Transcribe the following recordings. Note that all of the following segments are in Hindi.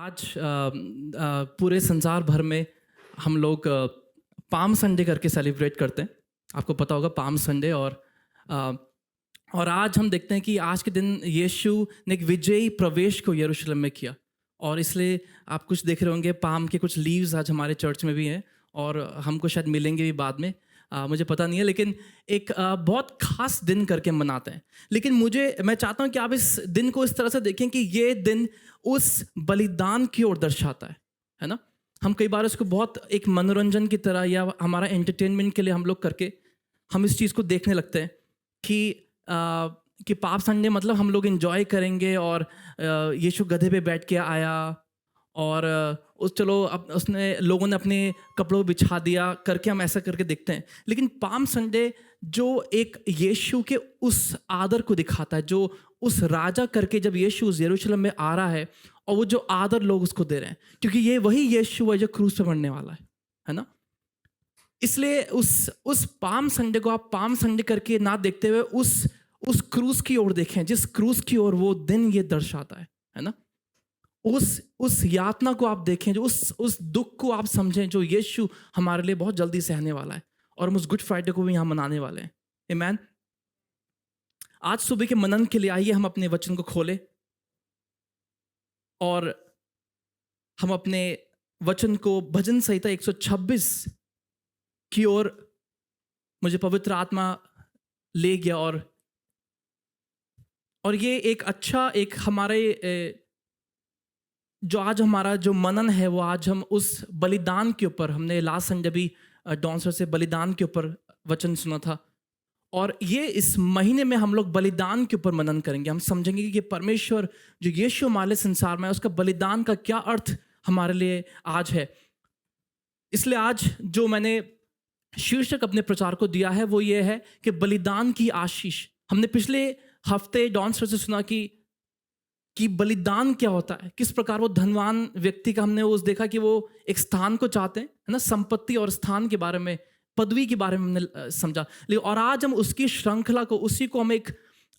आज पूरे संसार भर में हम लोग पाम संडे करके सेलिब्रेट करते हैं। आपको पता होगा पाम संडे। अ, और आज हम देखते हैं कि आज के दिन यीशु ने एक विजयी प्रवेश को यरूशलेम में किया। और इसलिए आप कुछ देख रहे होंगे, पाम के कुछ लीव्स आज हमारे चर्च में भी हैं और हमको शायद मिलेंगे भी बाद में। मुझे पता नहीं है, लेकिन एक बहुत खास दिन करके मनाते हैं। लेकिन मैं चाहता हूँ कि आप इस दिन को इस तरह से देखें कि ये दिन उस बलिदान की ओर दर्शाता है ना। हम कई बार इसको बहुत एक मनोरंजन की तरह या हमारा एंटरटेनमेंट के लिए हम लोग करके हम इस चीज़ को देखने लगते हैं कि पाप संडे मतलब हम लोग एंजॉय करेंगे और यीशु गधे पे बैठ के आया और उसने लोगों ने अपने कपड़ों बिछा दिया करके हम ऐसा करके देखते हैं। लेकिन पाम संडे जो एक यीशु के उस आदर को दिखाता है, जो उस राजा करके जब यीशु उस यरूशलेम में आ रहा है और वो जो आदर लोग उसको दे रहे हैं, क्योंकि ये वही यीशु है जो क्रूस पे मरने वाला है ना। इसलिए उस पाम संडे को आप पाम संडे करके ना देखते हुए उस क्रूस की ओर देखें, जिस क्रूस की ओर वो दिन ये दर्शाता है ना। उस यातना को आप देखें, जो उस दुख को आप समझें जो यीशु हमारे लिए बहुत जल्दी सहने वाला है। और हम उस गुड फ्राइडे को भी यहाँ मनाने वाले हैं। आमीन। आज सुबह के मनन के लिए आइए हम अपने वचन को खोलें और हम अपने वचन को भजन संहिता 126 की ओर मुझे पवित्र आत्मा ले गया। और ये एक अच्छा एक हमारे जो आज हमारा जो मनन है वो आज हम उस बलिदान के ऊपर, हमने लास्ट संडे भी डॉन सर से बलिदान के ऊपर वचन सुना था। और ये इस महीने में हम लोग बलिदान के ऊपर मनन करेंगे। हम समझेंगे कि परमेश्वर जो यीशु हमारे संसार में है उसका बलिदान का क्या अर्थ हमारे लिए आज है। इसलिए आज जो मैंने शीर्षक अपने प्रचार को दिया है वो ये है कि बलिदान की आशीष। हमने पिछले हफ्ते डॉन सर से सुना कि बलिदान क्या होता है, किस प्रकार वो धनवान व्यक्ति का हमने उस देखा कि वो एक स्थान को चाहते हैं, है ना, संपत्ति और स्थान के बारे में, पदवी के बारे में हमने समझा। लेकिन और आज हम उसकी श्रृंखला को, उसी को हम एक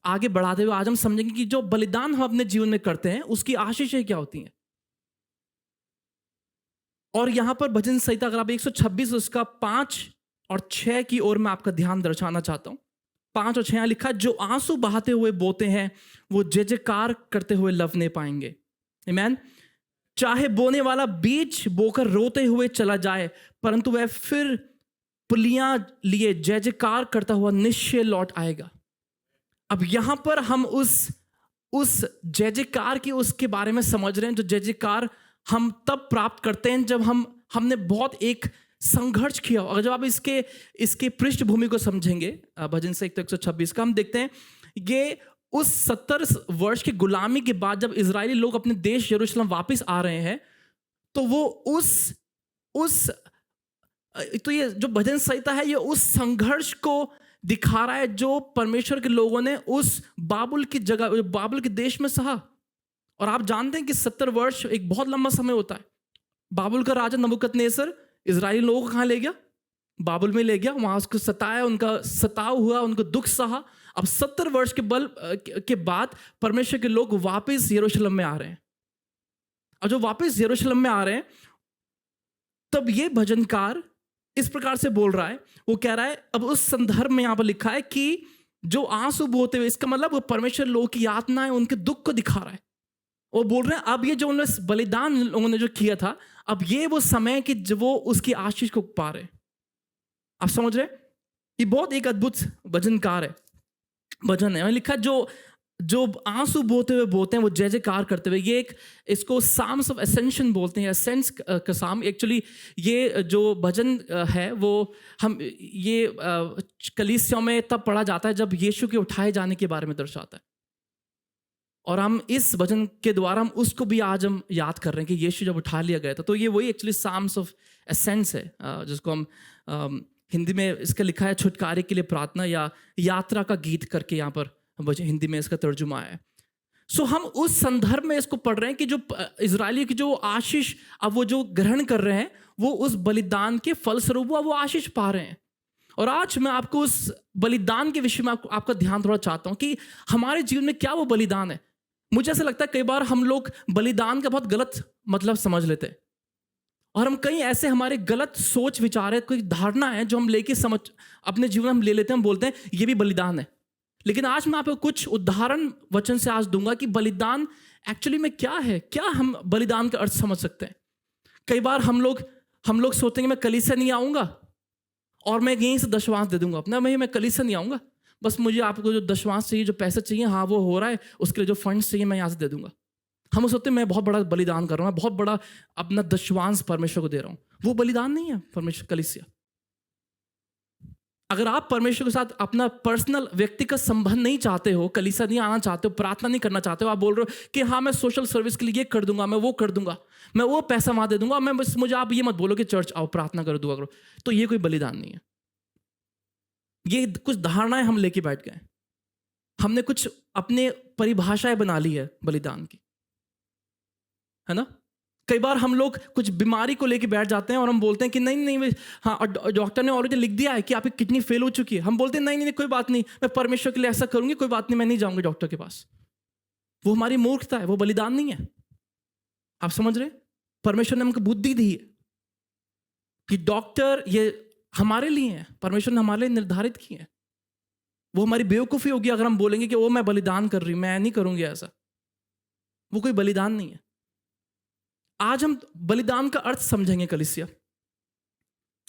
आगे बढ़ाते हुए आज हम समझेंगे कि जो बलिदान हम अपने जीवन में करते हैं उसकी आशीषें क्या होती हैं। और यहां पर भजन संहिता अगर आप 126 उसका 5 और 6 की ओर मैं आपका ध्यान दर्शाना चाहता हूं। 5 और 6 लिखा, जो आंसू बहाते हुए बोते हैं वो जय जयकार करते हुए लवने पाएंगे। आमीन। चाहे बोने वाला बीज बोकर रोते हुए चला जाए, परंतु वह फिर पुलियां लिए जय जयकार करता हुआ निश्चय लौट आएगा। अब यहां पर हम उस जय जयकार की उसके बारे में समझ रहे हैं, जो जय जयकार हम तब प्राप्त करते हैं जब हमने बहुत एक संघर्ष किया। और जब आप इसके पृष्ठभूमि को समझेंगे, भजन से 126 का हम देखते हैं, ये उस 70 वर्ष की गुलामी के बाद जब इजरायली लोग अपने देश यरूशलेम वापस आ रहे हैं, तो वो तो ये जो भजन संहिता है ये उस संघर्ष को दिखा रहा है जो परमेश्वर के लोगों ने उस बाबुल की जगह, बाबुल के देश में सहा। और आप जानते हैं कि 70 वर्ष एक बहुत लंबा समय होता है। बाबुल का राजा नबूकदनेस्सर इजरायली लोगों को कहाँ ले गया? बाबुल में ले गया, वहां उसको सताया, उनका सताव हुआ, उनको दुख सहा। अब 70 वर्ष के बाद परमेश्वर के लोग वापस यरूशलेम में आ रहे हैं। और जो वापस यरूशलेम में आ रहे हैं, तब ये भजनकार इस प्रकार से बोल रहा है, वो कह रहा है, अब उस संदर्भ में यहां पर लिखा है कि जो आंसू बहते हुए, इसका मतलब वो परमेश्वर लोगों की यातना है, उनके दुख को दिखा रहा है। वो बोल रहे हैं अब ये जो उन्होंने बलिदान लोगों ने जो किया था, अब ये वो समय है कि जब वो उसकी आशीष को पा रहे। आप समझ रहे? ये बहुत एक अद्भुत भजनकार है, भजन है। लिखा जो आंसू बोते हुए बोलते हैं वो जय जयकार करते हुए। ये एक इसको साम्स ऑफ एसेंशन बोलते हैं, एसेंस का साम। एक्चुअली ये जो भजन है वो हम ये कलीसिया में तब पढ़ा जाता है जब यीशु के उठाए जाने के बारे में दर्शाता है। और हम इस भजन के द्वारा हम उसको भी आज हम याद कर रहे हैं कि यीशु जब उठा लिया गया था। तो ये वही एक्चुअली साम्स ऑफ एसेंस है, जिसको हम हिंदी में इसका लिखा है छुटकारे के लिए प्रार्थना या यात्रा का गीत करके यहाँ पर हिंदी में इसका तर्जुमा है। सो हम उस संदर्भ में इसको पढ़ रहे हैं कि जो इजरायली की जो आशीष अब वो जो ग्रहण कर रहे हैं, वो उस बलिदान के फलस्वरूप वो आशीष पा रहे हैं। और आज मैं आपको उस बलिदान के विषय में आपका ध्यान थोड़ा चाहता हूँ कि हमारे जीवन में क्या वो बलिदान है। मुझे ऐसा लगता है कई बार हम लोग बलिदान का बहुत गलत मतलब समझ लेते हैं, और हम कई ऐसे हमारे गलत सोच विचार है, कोई धारणा है जो हम लेके समझ अपने जीवन में हम ले लेते हैं, हम बोलते हैं ये भी बलिदान है। लेकिन आज मैं आपको कुछ उदाहरण वचन से आज दूंगा कि बलिदान एक्चुअली में क्या है, क्या हम बलिदान का अर्थ समझ सकते हैं। कई बार हम लोग सोचते हैं मैं कलीसिया नहीं आऊंगा और मैं यहीं से दशवांश दे दूंगा अपना, मैं कलीसिया नहीं आऊंगा, बस मुझे आपको जो दशवांश चाहिए, जो पैसे चाहिए, हाँ वो हो रहा है, उसके लिए जो फंड्स चाहिए मैं यहाँ से दे दूंगा। हम सोचते हैं मैं बहुत बड़ा बलिदान कर रहा हूँ, मैं बहुत बड़ा अपना दशवांश परमेश्वर को दे रहा हूँ। वो बलिदान नहीं है परमेश्वर कलीसिया। अगर आप परमेश्वर के साथ अपना पर्सनल व्यक्तिगत संबंध नहीं चाहते हो, कलीसिया नहीं आना चाहते हो, प्रार्थना नहीं करना चाहते हो, आप बोल रहे हो कि हाँ मैं सोशल सर्विस के लिए ये कर दूंगा, मैं वो कर दूंगा, मैं वो पैसा वहां दे दूंगा, मैं बस मुझे आप ये मत बोलो कि चर्च आओ प्रार्थना करो दुआ करो, तो ये कोई बलिदान नहीं है। ये कुछ धारणाएं हम लेके बैठ गए, हमने कुछ अपने परिभाषाएं बना ली है बलिदान की, है ना। कई बार हम लोग कुछ बीमारी को लेके बैठ जाते हैं और हम बोलते हैं कि नहीं नहीं हाँ, और डॉक्टर ने ऑलरेडी लिख दिया है कि आपकी किडनी फेल हो चुकी है, हम बोलते हैं नहीं नहीं कोई बात नहीं, मैं परमेश्वर के लिए ऐसा करूंगी, कोई बात नहीं, मैं नहीं जाऊंगी डॉक्टर के पास। वो हमारी मूर्खता है, वो बलिदान नहीं है। आप समझ रहे? परमेश्वर ने हमको बुद्धि दी है कि डॉक्टर ये हमारे लिए है, परमेश्वर ने हमारे लिए निर्धारित किए हैं। वो हमारी बेवकूफ़ी होगी अगर हम बोलेंगे कि वो मैं बलिदान कर रही हूँ, मैं नहीं करूंगी ऐसा। वो कोई बलिदान नहीं है। आज हम बलिदान का अर्थ समझेंगे कलीसिया।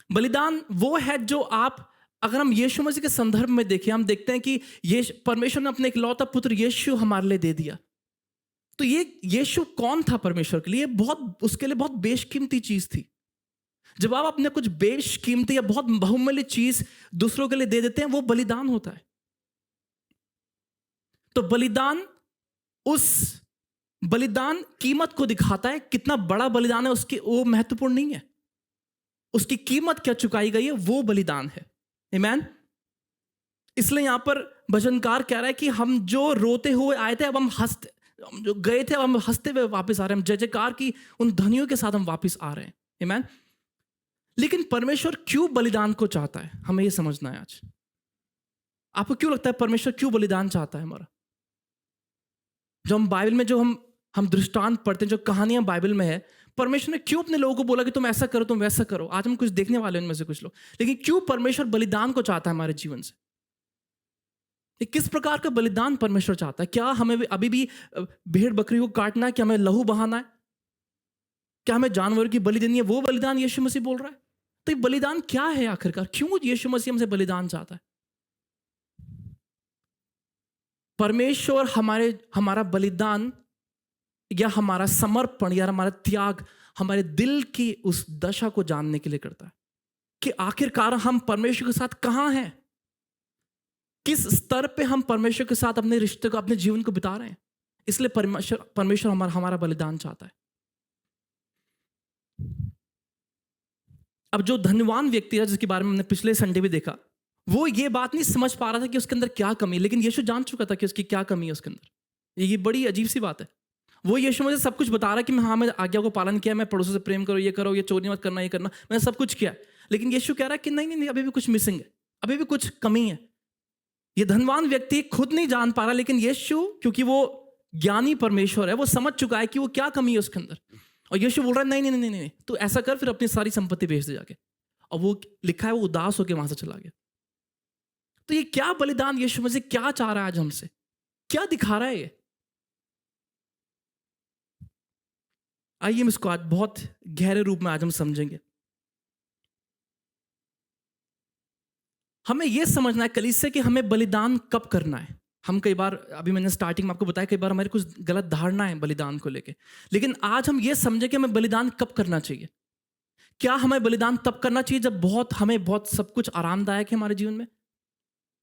बलिदान वो है जो आप, अगर हम यीशु मसीह के संदर्भ में देखें, हम देखते हैं कि ये परमेश्वर ने अपने इकलौता पुत्र यीशु हमारे लिए दे दिया। तो ये यीशु कौन था परमेश्वर के लिए? बहुत, उसके लिए बहुत बेशकीमती चीज थी। जब आप अपने कुछ बेशकीमती या बहुत बहुमूल्य चीज दूसरों के लिए दे देते हैं, वो बलिदान होता है। तो बलिदान कीमत को दिखाता है, कितना बड़ा बलिदान है उसकी, वो महत्वपूर्ण नहीं है, उसकी कीमत क्या चुकाई गई है वो बलिदान है। आमीन। इसलिए यहां पर भजनकार कह रहा है कि हम जो रोते हुए आए थे, अब हम जो गए थे, अब हम हंसते हुए वापस आ रहे हैं, हम जय जयकार की उन धनियों के साथ हम वापस आ रहे हैं। आमीन। लेकिन परमेश्वर क्यों बलिदान को चाहता है, हमें यह समझना है आज। आपको क्यों लगता है परमेश्वर क्यों बलिदान चाहता है हमारा? जो हम बाइबल में जो हम दृष्टांत पढ़ते हैं, जो कहानियां बाइबल में है, परमेश्वर ने क्यों अपने लोगों को बोला कि तुम ऐसा करो, तुम वैसा करो? आज हम कुछ देखने वाले हैं उनमें से कुछ लोग। लेकिन क्यों परमेश्वर बलिदान को चाहता है हमारे जीवन से? किस प्रकार का बलिदान परमेश्वर चाहता है? क्या हमें अभी भी भेड़ बकरी को काटना है? क्या हमें लहू बहाना है? क्या हमें जानवर की बलि देनी है? वो बलिदान यीशु मसीह बोल रहा है। तो ये बलिदान क्या है आखिरकार? क्यों यीशु मसीह हमसे बलिदान चाहता है? परमेश्वर हमारा बलिदान या हमारा समर्पण या हमारा त्याग हमारे दिल की उस दशा को जानने के लिए करता है कि आखिरकार हम परमेश्वर के साथ कहां हैं, किस स्तर पे हम परमेश्वर के साथ अपने रिश्ते को, अपने जीवन को बिता रहे हैं। इसलिए परमेश्वर हमारा बलिदान चाहता है। अब जो धनवान व्यक्ति है, जिसके बारे में हमने पिछले संडे भी देखा, वो ये बात नहीं समझ पा रहा था कि उसके अंदर क्या कमी है, लेकिन यीशु जान चुका था कि उसकी क्या कमी है उसके अंदर। ये बड़ी अजीब सी बात है। वो यीशु मुझे सब कुछ बता रहा है कि हाँ, मैं आज्ञा को पालन किया, मैं पड़ोसियों से प्रेम करो, ये करो, ये चोरी मत करना, ये करना, मैंने सब कुछ किया। लेकिन यीशु कह रहा है कि नहीं नहीं नहीं, अभी भी कुछ मिसिंग है, अभी भी कुछ कमी है। ये धनवान व्यक्ति खुद नहीं जान पा रहा, लेकिन यीशु, क्योंकि वो ज्ञानी परमेश्वर है, वो समझ चुका है कि वो क्या कमी है उसके अंदर। और यीशु बोल रहा है नहीं नहीं नहीं नहीं, तू ऐसा कर, फिर अपनी सारी संपत्ति बेच दे जाके। और वो लिखा है वो उदास होकर वहां से चला गया। तो ये क्या बलिदान यीशु मसीह क्या चाह रहा है आज हमसे? क्या दिखा रहा है ये? आइए हम इसको आज बहुत गहरे रूप में आज हम समझेंगे। हमें यह समझना है कलीसिया कि हमें बलिदान कब करना है। हम कई बार, अभी मैंने स्टार्टिंग में आपको बताया, कई बार हमारी कुछ गलत धारणा है बलिदान को लेके। लेकिन आज हम ये समझे कि हमें बलिदान कब करना चाहिए। क्या हमें बलिदान तब करना चाहिए जब हमें बहुत सब कुछ आरामदायक है हमारे जीवन में,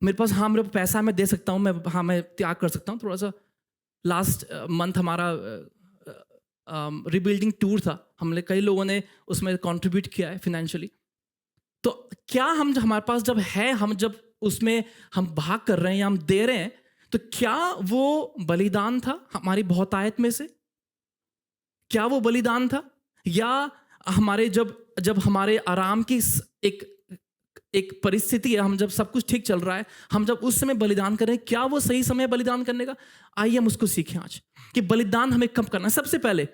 मेरे पास, हाँ मेरे पास पैसा, मैं दे सकता हूँ, मैं त्याग कर सकता हूँ। थोड़ा सा लास्ट मंथ हमारा रिबिल्डिंग टूर था, हमने कई लोगों ने उसमें कंट्रीब्यूट किया है फाइनेंशियली। तो क्या हमारे पास जब है, हम जब उसमें हम भाग कर रहे हैं या हम दे रहे हैं, तो क्या वो बलिदान था हमारी बहुतायत में से? क्या वो बलिदान था? या हमारे जब हमारे आराम की एक एक परिस्थिति है, हम जब सब कुछ ठीक चल रहा है, हम जब उस समय बलिदान कर रहे हैं, क्या वो सही समय है बलिदान करने का? आइए हम उसको सीखें आज कि बलिदान हमें कब करना है। सबसे पहले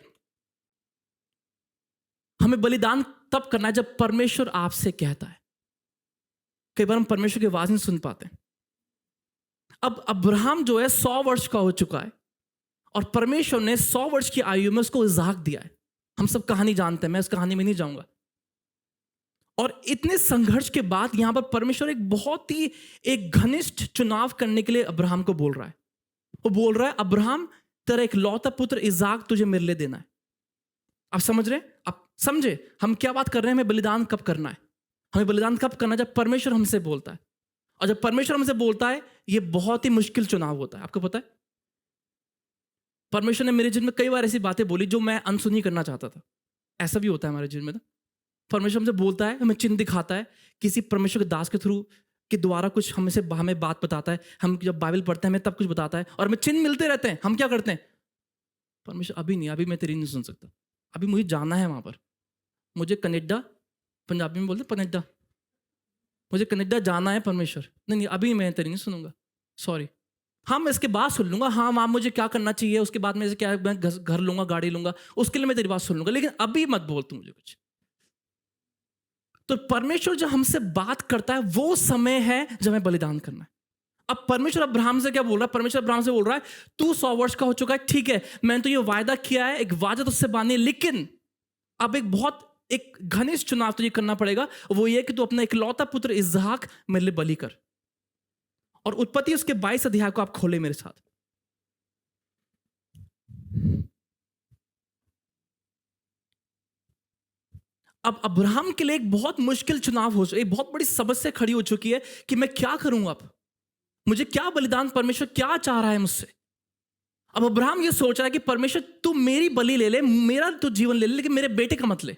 हमें बलिदान तब करना है जब परमेश्वर आपसे कहता है। कई बार हम परमेश्वर की आवाज नहीं सुन पाते। अब अब्राहम जो है 100 वर्ष का हो चुका है और परमेश्वर ने 100 वर्ष की आयु में उसको इसहाक दिया है। हम सब कहानी जानते हैं, मैं उस कहानी में नहीं जाऊंगा। और इतने संघर्ष के बाद यहां पर परमेश्वर एक बहुत ही एक घनिष्ठ चुनाव करने के लिए अब्राहम को बोल रहा है। वो बोल रहा है, अब्राहम तेरा एक लौता पुत्र इसहाक तुझे मेरे लिए देना है। आप समझ रहे हैं? आप समझे हम क्या बात कर रहे हैं? हमें बलिदान कब करना है? हमें बलिदान कब करना है? जब परमेश्वर हमसे बोलता है। और जब परमेश्वर हमसे बोलता है, ये बहुत ही मुश्किल चुनाव होता है। आपको पता है, परमेश्वर ने मेरे जीवन में कई बार ऐसी बातें बोली जो मैं अनसुनी करना चाहता था। ऐसा भी होता है हमारे जीवन में। परमेश्वर हमसे बोलता है, हमें चिन्ह दिखाता है, किसी परमेश्वर के दास के थ्रू के द्वारा कुछ हमें बात बताता है। हम जब बाइबल पढ़ते हैं हमें तब कुछ बताता है और हमें चिन्ह मिलते रहते हैं। हम क्या करते हैं? परमेश्वर अभी नहीं, अभी मैं तेरी नहीं सुन सकता, अभी मुझे जाना है वहां पर, मुझे कनाडा, पंजाबी में बोलते कनाडा, मुझे कनाडा जाना है परमेश्वर, नहीं अभी मैं तेरी नहीं सुनूंगा, सॉरी। हाँ मैं इसके बाद सुन लूंगा, हाँ वहाँ मुझे क्या करना चाहिए, उसके बाद में क्या मैं घर लूंगा, गाड़ी लूंगा, उसके लिए मैं तेरी बात सुन लूंगा, लेकिन अभी मत बोल तू मुझे कुछ। तो परमेश्वर जो हमसे बात करता है वो समय है जब हमें बलिदान करना है। अब परमेश्वर अब्राहम से क्या बोल रहा है? परमेश्वर अब्राहम से बोल रहा है, तू 100 वर्ष का हो चुका है, ठीक है, मैंने तो ये वायदा किया है, एक वादा तुझसे बांधी, लेकिन अब एक घनिष्ठ चुनाव तुझे करना पड़ेगा। वो ये कि तू अपना इकलौता पुत्र इसहाक मेरे लिए बलि कर। और उत्पत्ति उसके 22 अध्याय को आप खोले मेरे साथ। अब अब्राहम के लिए एक बहुत मुश्किल चुनाव हो, एक बहुत बड़ी समस्या खड़ी हो चुकी है कि मैं क्या करूं, अब मुझे क्या बलिदान, परमेश्वर क्या चाह रहा है मुझसे। अब अब्राहम ये सोच रहा है कि परमेश्वर तू मेरी बलि ले ले, मेरा तो जीवन ले ले, लेकिन मेरे बेटे का मत ले।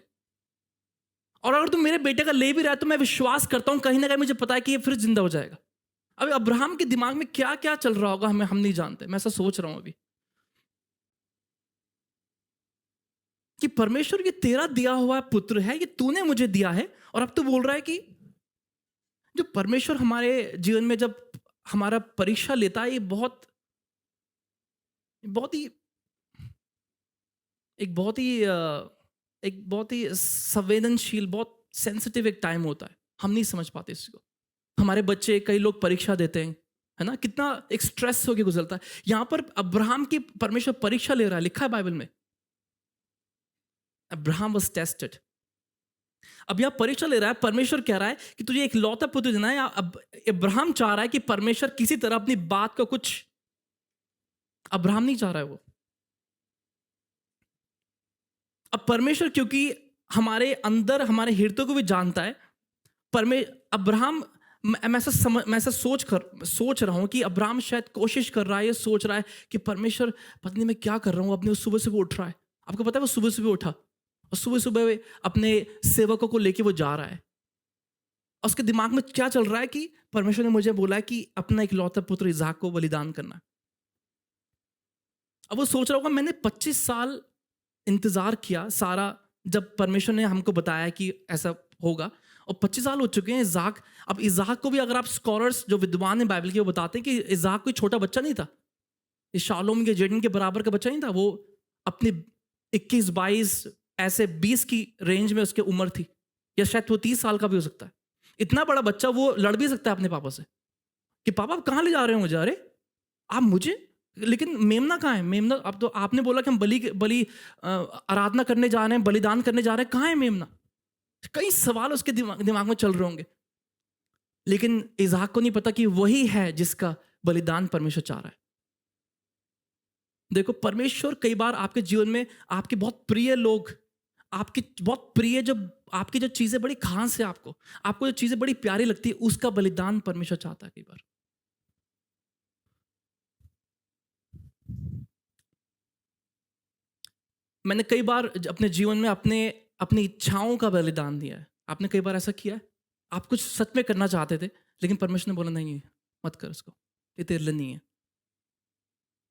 और अगर तू मेरे बेटे का ले भी रहा है तो मैं विश्वास करता हूं कहीं ना कहीं मुझे पता है कि ये फिर जिंदा हो जाएगा। अभी अब्राहम के दिमाग में क्या क्या चल रहा होगा हम नहीं जानते। मैं ऐसा सोच रहा हूं अभी कि परमेश्वर ये तेरा दिया हुआ पुत्र है, ये तूने मुझे दिया है, और अब तू बोल रहा है कि जो परमेश्वर हमारे जीवन में जब हमारा परीक्षा लेता है, ये बहुत बहुत ही एक बहुत ही संवेदनशील, बहुत सेंसिटिव एक टाइम होता है। हम नहीं समझ पाते इसको। हमारे बच्चे, कई लोग परीक्षा देते हैं, है ना, कितना एक स्ट्रेस होकर गुजरता है। यहां पर अब्राहम की परमेश्वर परीक्षा ले रहा है, लिखा है बाइबल में, अब्राहम वाज टेस्टेड। अब यहां परीक्षा ले रहा है, परमेश्वर कह रहा है कि तुझे एक लौता पुत्र देना है। अब अब्राहम चाह रहा है कि परमेश्वर किसी तरह अपनी बात को कुछ, अब्राहम नहीं चाह रहा है वो। अब परमेश्वर क्योंकि हमारे अंदर हमारे हृदय को भी जानता है, अब्राहम, मैं ऐसा सोच रहा हूं कि अब्राहम शायद कोशिश कर रहा है, ये सोच रहा है कि परमेश्वर पत्नी मैं क्या कर रहा हूं। अपने सुबह सुबह उठ रहा है, आपको पता है वो सुबह सुबह उठा और सुबह सुबह अपने सेवकों को लेके वो जा रहा है। और उसके दिमाग में क्या चल रहा है कि परमेश्वर ने मुझे बोला है कि अपना इकलौता पुत्र इसहाक को बलिदान करना। अब वो सोच रहा होगा मैंने 25 साल इंतजार किया सारा, जब परमेश्वर ने हमको बताया कि ऐसा होगा, और 25 साल हो चुके हैं इसहाक। अब इसहाक को भी अगर आप स्कॉलर्स जो विद्वान हैं बाइबल के, वो बताते हैं कि इसहाक कोई छोटा बच्चा नहीं था, ये शालोम के जेडन के बराबर का बच्चा नहीं था। वो अपने 21-22 ऐसे 20 की रेंज में उसकी उम्र थी, या शायद वो 30 साल का भी हो सकता है। इतना बड़ा बच्चा वो लड़ भी सकता है अपने पापा से कि पापा आप कहाँ ले जा रहे हो मुझे, अरे आप मुझे, लेकिन मेमना कहाँ है, मेमना, अब तो आपने बोला कि हम बलि आराधना करने जा रहे हैं, बलिदान करने जा रहे हैं, कहाँ है मेमना। कई सवाल उसके दिमाग में चल रहे होंगे, लेकिन इसहाक को नहीं पता कि वही है जिसका बलिदान परमेश्वर चाह रहा है। देखो परमेश्वर कई बार आपके जीवन में आपके बहुत प्रिय लोग, आपकी बहुत प्रिय, जो आपकी जो चीजें बड़ी खास है, आपको जो चीजें बड़ी प्यारी लगती है, उसका बलिदान परमेश्वर चाहता है कई बार। मैंने कई बार अपने जीवन में अपनी इच्छाओं का बलिदान दिया है। आपने कई बार ऐसा किया है? आप कुछ सच में करना चाहते थे, लेकिन परमेश्वर ने बोला नहीं मत कर इसको, ये तेरे लिए नहीं है।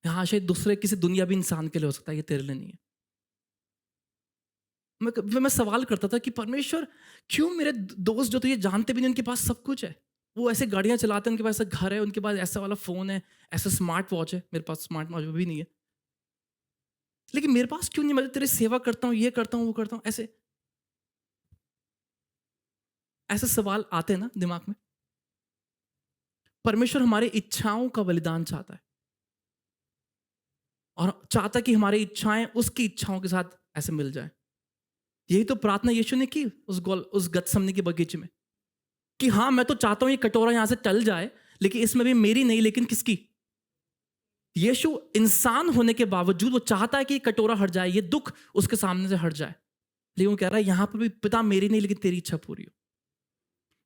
हाँ शायद दूसरे किसी दुनियावी इंसान के लिए हो सकता है, ये तेरे लिए नहीं है। मैं सवाल करता था कि परमेश्वर क्यों मेरे दोस्त जो तुझे जानते भी नहीं उनके पास सब कुछ है, वो ऐसे गाड़ियां चलाते हैं, उनके पास ऐसा घर है, उनके पास ऐसा वाला फोन है, ऐसा स्मार्ट वॉच है, मेरे पास स्मार्ट वॉच भी नहीं है, लेकिन मेरे पास क्यों नहीं? मैं तो तेरी सेवा करता हूँ, ये करता हूँ, वो करता हूँ, ऐसे ऐसे सवाल आते हैं ना दिमाग में। परमेश्वर हमारी इच्छाओं का बलिदान चाहता है और चाहता कि हमारी इच्छाएं उसकी इच्छाओं के साथ ऐसे मिल जाए। यही तो प्रार्थना यीशु ने की उस गत्समनी के बगीचे में, कि हाँ मैं तो चाहता हूं ये कटोरा यहां से टल जाए, लेकिन इसमें भी मेरी नहीं लेकिन किसकी? यीशु इंसान होने के बावजूद वो चाहता है कि ये कटोरा हट जाए, ये दुख उसके सामने से हट जाए, लेकिन वो कह रहा है यहां पर भी पिता मेरी नहीं लेकिन तेरी इच्छा पूरी हो।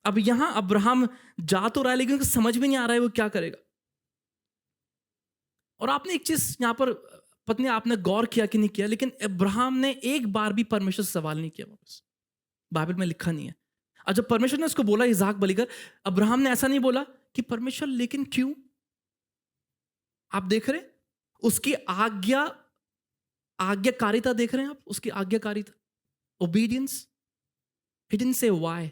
अब यहां अब्राहम जा तो रहा है लेकिन उसको समझ में नहीं आ रहा है वो क्या करेगा। और आपने एक चीज यहां पर पत्नी आपने गौर किया कि नहीं किया, लेकिन अब्राहम ने एक बार भी परमेश्वर से सवाल नहीं किया वापस, बाइबल में लिखा नहीं है। और जब परमेश्वर ने उसको बोला इसहाक बलि कर, अब्राहम ने ऐसा नहीं बोला कि परमेश्वर लेकिन क्यों। आप देख रहे हैं उसकी आज्ञाकारिता देख रहे हैं आप, उसकी आज्ञाकारिता, obedience. He didn't say why,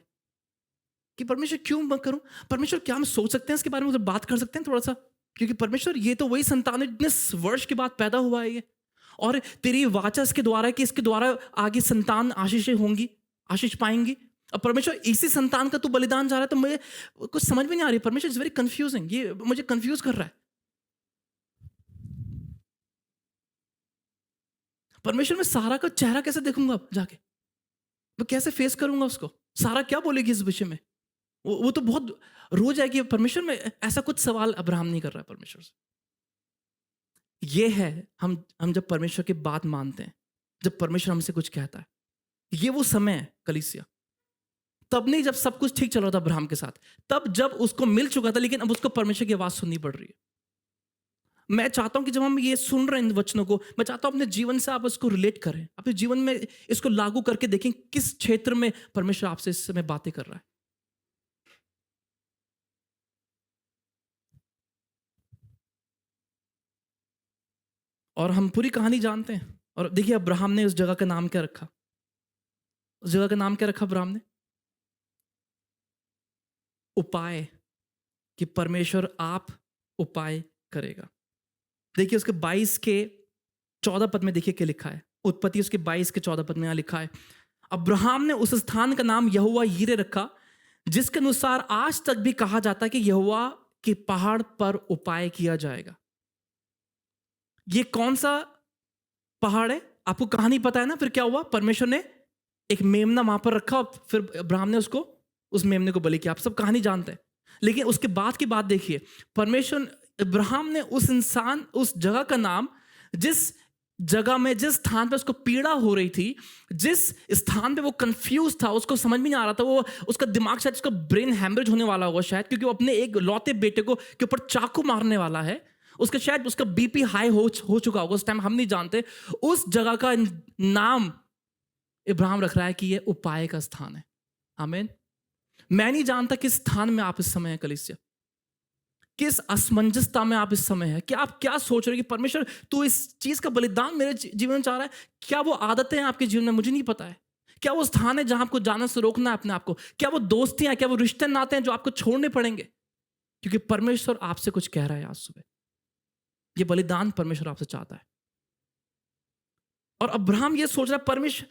कि परमेश्वर क्यों मैं करूं। परमेश्वर क्या हम सोच सकते हैं इसके बारे में, उधर बात कर सकते हैं थोड़ा सा, क्योंकि परमेश्वर ये तो वही संतान है जितने वर्ष के बाद पैदा हुआ है ये, और तेरी वाचा इसके द्वारा है कि इसके द्वारा आगे संतान आशीषें होंगी, आशीष पाएंगी। अब परमेश्वर इसी संतान का तू बलिदान जा रहा है, तो मुझे कुछ समझ में नहीं आ रही। परमेश्वर इज वेरी कंफ्यूजिंग, ये मुझे कंफ्यूज कर रहा है। परमेश्वर मैं सारा का चेहरा कैसे देखूंगा अब जाके, मैं कैसे फेस करूंगा उसको, सारा क्या बोलेगी इस विषय में। वो तो बहुत रो जाएगी। परमेश्वर में ऐसा कुछ सवाल अब्राहम नहीं कर रहा है परमेश्वर से। ये है हम जब परमेश्वर की बात मानते हैं, जब परमेश्वर हमसे कुछ कहता है, ये वो समय है कलीसिया। तब नहीं जब सब कुछ ठीक चल रहा था अब्राहम के साथ, तब जब उसको मिल चुका था, लेकिन अब उसको परमेश्वर की आवाज सुननी पड़ रही है। मैं चाहता हूं कि जब हम ये सुन रहे हैं इन वचनों को, मैं चाहता हूं अपने जीवन से आप इसको रिलेट करें, अपने जीवन में इसको लागू करके देखें किस क्षेत्र में परमेश्वर आपसे इस समय बातें कर रहा है। और हम पूरी कहानी जानते हैं। और देखिए अब्राहम ने उस जगह का नाम क्या रखा, उस जगह का नाम क्या रखा अब्राहम ने? उपाय, कि परमेश्वर आप उपाय करेगा। देखिए उसके 22 के 14 पद में देखिए क्या लिखा है। उत्पत्ति उसके 22 के 14 पद में यहाँ लिखा है, अब्राहम ने उस स्थान का नाम यहोवा यीरे रखा, जिसके अनुसार आज तक भी कहा जाता है कि यहोवा के पहाड़ पर उपाय किया जाएगा। ये कौन सा पहाड़ है? आपको कहानी पता है ना। फिर क्या हुआ? परमेश्वर ने एक मेमना वहां पर रखा और फिर अब्राहम ने उसको, उस मेमने को बलि किया। आप सब कहानी जानते हैं। लेकिन उसके बाद की बात देखिए, परमेश्वर अब्राहम ने उस जगह का नाम, जिस जगह में, जिस स्थान पे उसको पीड़ा हो रही थी, जिस स्थान पे वो कंफ्यूज था, उसको समझ में नहीं आ रहा था, वो उसका दिमाग शायद, उसका ब्रेन हैमरेज होने वाला होगा शायद, क्योंकि वो अपने एक लौते बेटे को के ऊपर चाकू मारने वाला है। उसका शायद उसका बीपी हाई हो चुका होगा उस टाइम, हम नहीं जानते। उस जगह का नाम इब्राहिम रख रहा है कि ये उपाय का स्थान है। आमीन। मैं नहीं जानता किस स्थान में आप इस समय है कलीसिया, किस असमंजसता में आप इस समय है, कि आप क्या सोच रहे हो कि परमेश्वर तू इस चीज का बलिदान मेरे जीवन में चाह रहा है। क्या वो आदतें हैं आपके जीवन में? मुझे नहीं पता है। क्या वो स्थान है जहां आपको जाने से रोकना है अपने आप को? क्या वो दोस्तियां, क्या वो रिश्ते नाते हैं जो आपको छोड़ने पड़ेंगे? क्योंकि परमेश्वर आपसे कुछ कह रहा है आज सुबह। ये बलिदान परमेश्वर आपसे चाहता है। और अब्राहम ये सोच रहा है परमेश्वर,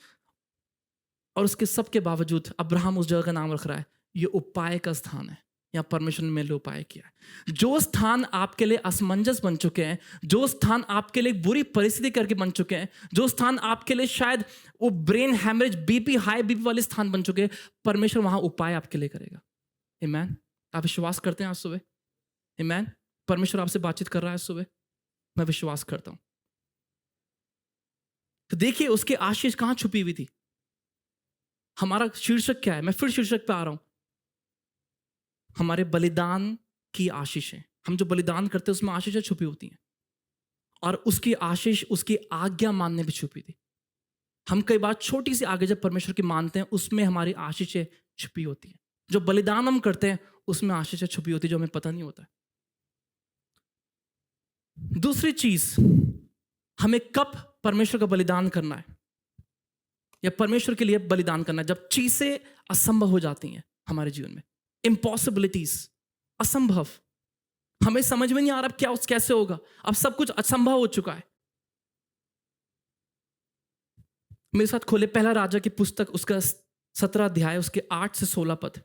और उसके सब के बावजूद अब्राहम उस जगह का नाम रख रहा है ये उपाय का स्थान है, या परमेश्वर ने मेरे लिए उपाय किया है। जो स्थान आपके लिए असमंजस बन चुके हैं, जो स्थान आपके लिए बुरी परिस्थिति करके बन चुके हैं, जो स्थान आपके लिए शायद वो brain haemorrhage, BP high BP वाले स्थान बन चुके हैं, परमेश्वर वहां उपाय आपके लिए करेगा। आमीन। आप विश्वास करते हैं आज सुबह? आमीन। परमेश्वर आपसे बातचीत कर रहा है सुबह, मैं विश्वास करता हूं। तो देखिए उसकी आशीष कहां छुपी हुई थी। हमारा शीर्षक क्या है? मैं फिर शीर्षक पे आ रहा हूं, हमारे बलिदान की आशीषें। हम जो बलिदान करते हैं उसमें आशीषें छुपी होती हैं, और उसकी आशीष उसकी आज्ञा मानने में छुपी थी। हम कई बार छोटी सी आज्ञा जब परमेश्वर की मानते हैं, उसमें हमारी आशीषें छुपी होती हैं। जो बलिदान हम करते हैं उसमें आशीषें छुपी होती है, जो हमें पता नहीं होता है। दूसरी चीज, हमें कब परमेश्वर का बलिदान करना है। या परमेश्वर के लिए बलिदान करना, जब चीजें असंभव हो जाती हैं हमारे जीवन में, इम्पॉसिबिलिटीज, असंभव, हमें समझ में नहीं आ रहा क्या कैसे होगा, अब सब कुछ असंभव हो चुका है। मेरे साथ खोले पहला राजा की पुस्तक, उसका 17 अध्याय, उसके 8 से 16 पद।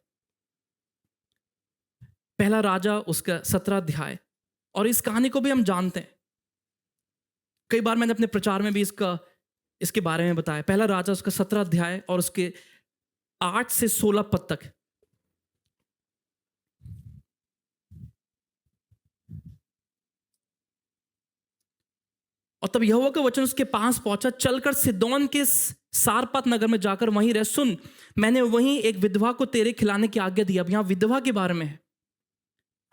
पहला राजा उसका 17 अध्याय। और इस कहानी को भी हम जानते हैं, कई बार मैंने अपने प्रचार में भी इसके बारे में बताया। पहला राजा उसका 17 अध्याय और उसके 8 से 16 पद तक। और तब यहोवा का वचन उसके पास पहुंचा, चलकर सिदोन के सारपात नगर में जाकर वहीं रह। सुन, मैंने वहीं एक विधवा को तेरे खिलाने की आज्ञा दी। अब यहां विधवा के बारे में है।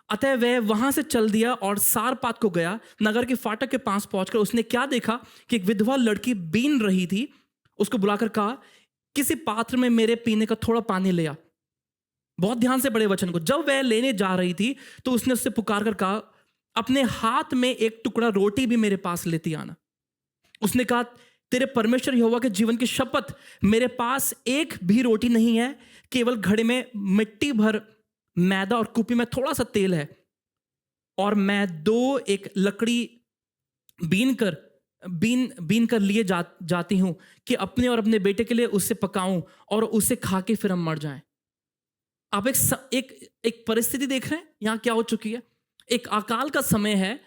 अतः वह वहां से चल दिया और सारपात को गया। नगर के फाटक के पास पहुंचकर उसने क्या देखा कि एक विधवा लड़की बीन रही थी। उसको बुलाकर कहा, किसी पात्र में मेरे पीने का थोड़ा पानी ले आ। बहुत ध्यान से बड़े वचन को। जब वह लेने जा रही थी तो उसने उससे पुकार कर कहा, अपने हाथ में एक टुकड़ा रोटी भी मेरे पास लेती आना। उसने कहा, तेरे परमेश्वर यहोवा के जीवन की शपथ, मेरे पास एक भी रोटी नहीं है, केवल घड़े में मिट्टी भर मैदा और कुपी में थोड़ा सा तेल है। और मैं एक लकड़ी बीन कर लिए जाती हूं कि अपने और अपने बेटे के लिए उसे पकाऊं और उसे खा के फिर हम मर जाएं। आप एक परिस्थिति देख रहे हैं यहां क्या हो चुकी है। एक अकाल का समय है,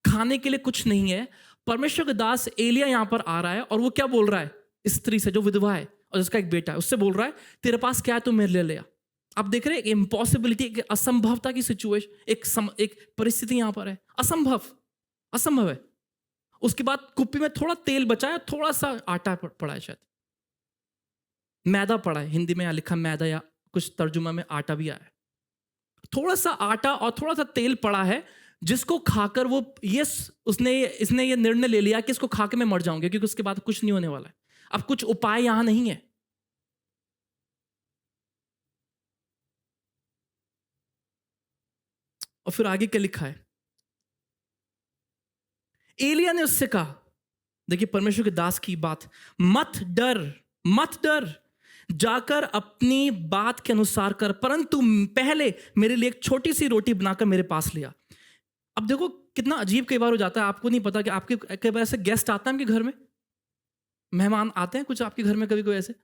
खाने के लिए कुछ नहीं है। परमेश्वर का दास एलिया यहां पर आ रहा है और वो क्या बोल रहा है इस स्त्री से जो विधवा है और जिसका एक बेटा है, उससे बोल रहा है, तेरे पास क्या है, तू मेरे लिए ले आ। आप देख रहे हैं एक इम्पॉसिबिलिटी, एक असंभवता की सिचुएशन, एक परिस्थिति यहां पर है। असंभव है। उसके बाद कुप्पी में थोड़ा तेल बचा है, थोड़ा सा आटा पड़ा है, शायद मैदा पड़ा है। हिंदी में यहाँ लिखा मैदा, या कुछ तर्जुमा में आटा भी आया है। थोड़ा सा आटा और थोड़ा सा तेल पड़ा है, जिसको खाकर इसने ये निर्णय ले लिया कि इसको खा के मैं मर जाऊंगा, क्योंकि उसके बाद कुछ नहीं होने वाला है। अब कुछ उपाय यहां नहीं है। और फिर आगे क्या लिखा है, एलिया ने उससे कहा, देखिए परमेश्वर के दास की बात, मत डर, जाकर अपनी बात के अनुसार कर, परंतु पहले मेरे लिए एक छोटी सी रोटी बनाकर मेरे पास लिया। अब देखो कितना अजीब कई बार हो जाता है, आपको नहीं पता कि आपके कई बार ऐसे गेस्ट आते हैं आपके घर में, मेहमान आते हैं कुछ आपके घर में, कभी कोई ऐसे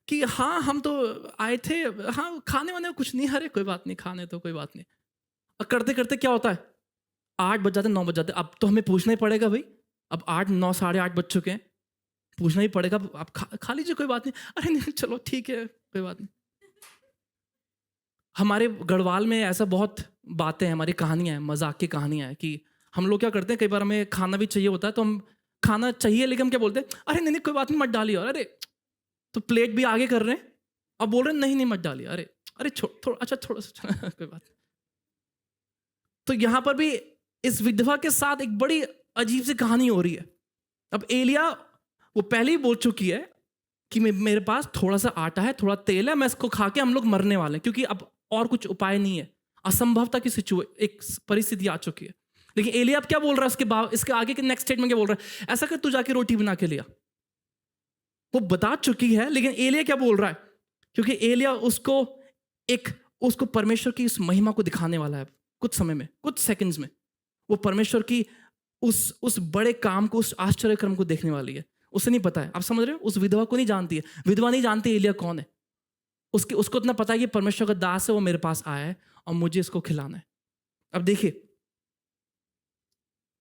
कि हाँ हम तो आए थे, हाँ खाने वाने कुछ नहीं, अरे कोई बात नहीं, खाने तो कोई बात नहीं। और करते करते क्या होता है, 8 बज जाते, 9 बज जाते। अब तो हमें पूछना ही पड़ेगा भाई, अब 8, 9, 8:30 बज चुके हैं, पूछना ही पड़ेगा, आप खा लीजिए, कोई बात नहीं। अरे नहीं चलो ठीक है, कोई बात नहीं। हमारे गढ़वाल में ऐसा बहुत बातें हैं, हमारी कहानियां हैं, मजाक की कहानियां हैं कि हम लोग क्या करते हैं, कई बार हमें खाना भी चाहिए होता है, तो हम खाना चाहिए लेकिन हम क्या बोलते हैं, अरे नहीं कोई बात नहीं मत डालिए, अरे तो प्लेट भी आगे कर रहे हैं, अब बोल रहे हैं नहीं मत डालिए, अरे थोड़ा अच्छा थोड़ा सा कोई बात। तो यहां पर भी इस विधवा के साथ एक बड़ी अजीब सी कहानी हो रही है। अब एलिया वो पहले ही बोल चुकी है कि मेरे पास थोड़ा सा आटा है, थोड़ा तेल है, मैं इसको खा के हम लोग मरने वाले हैं, क्योंकि अब और कुछ उपाय नहीं है। असंभवता की एक परिस्थिति आ चुकी है। लेकिन एलिया अब क्या बोल रहा है, इसके आगे के नेक्स्ट स्टेटमेंट क्या बोल रहा है, ऐसा कर तू जाके रोटी बना के लिया। वो बता चुकी है, लेकिन एलिया क्या बोल रहा है, क्योंकि एलिया उसको परमेश्वर की इस महिमा को दिखाने वाला है। कुछ समय में, कुछ सेकंड्स में वो परमेश्वर की उस बड़े काम को, उस आश्चर्य कर्म को देखने वाली है। उसे नहीं पता है, आप समझ रहे हो, उस विधवा को नहीं जानती है। विधवा नहीं जानती एलिया कौन है। उसको इतना पता है कि परमेश्वर का दास है, वो मेरे पास आया है और मुझे इसको खिलाना है। अब देखिए